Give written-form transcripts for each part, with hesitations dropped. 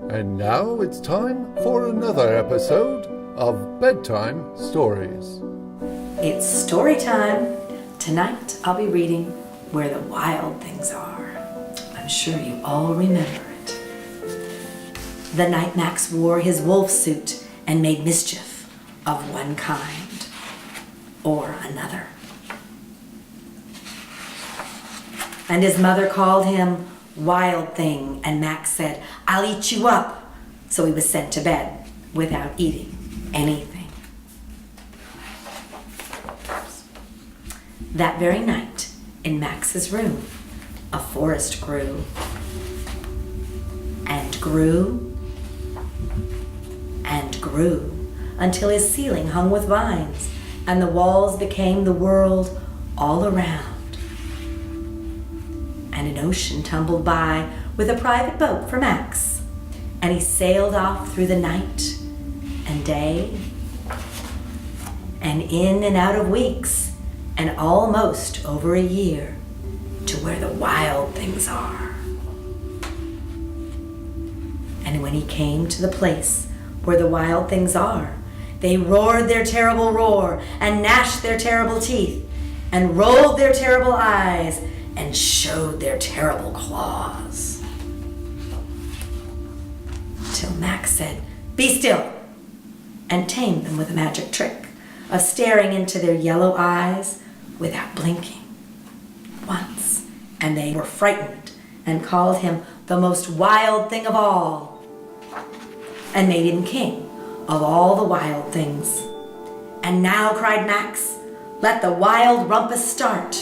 And now it's time for another episode of Bedtime Stories. It's story time. Tonight I'll be reading Where the Wild Things Are. I'm sure you all remember it. The night Max wore his wolf suit and made mischief of one kind or another. And his mother called him Wild Thing, and Max said, "I'll eat you up." So he was sent to bed without eating anything. That very night, in Max's room, a forest grew and grew and grew until his ceiling hung with vines and the walls became the world all around. And an ocean tumbled by with a private boat for Max, and he sailed off through the night and day and in and out of weeks and almost over a year to where the wild things are. And when he came to the place where the wild things are, they roared their terrible roar and gnashed their terrible teeth and rolled their terrible eyes and showed their terrible claws. Till Max said, "Be still," and tamed them with a magic trick of staring into their yellow eyes without blinking once. And they were frightened and called him the most wild thing of all and made him king of all the wild things. And now, cried Max, let the wild rumpus start.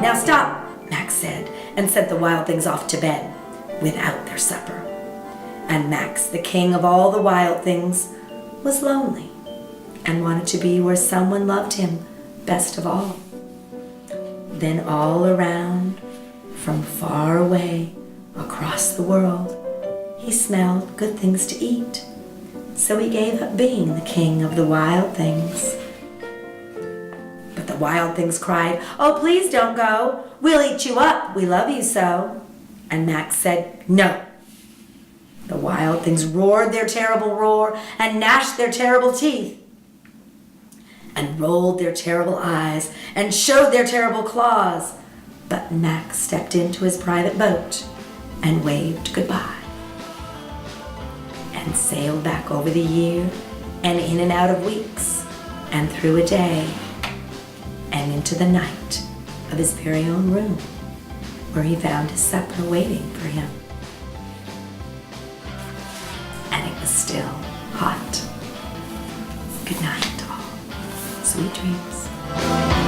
Now stop, Max said, and sent the wild things off to bed without their supper. And Max, the king of all the wild things, was lonely and wanted to be where someone loved him best of all. Then all around, from far away, across the world, he smelled good things to eat. So he gave up being the king of the wild things. But the wild things cried, "Oh, please don't go. We'll eat you up. We love you so." And Max said, "No." The wild things roared their terrible roar and gnashed their terrible teeth and rolled their terrible eyes and showed their terrible claws. But Max stepped into his private boat and waved goodbye and sailed back over the year and in and out of weeks and through a day and into the night of his very own room, where he found his supper waiting for him. And it was still hot. Good night, all. Sweet dreams.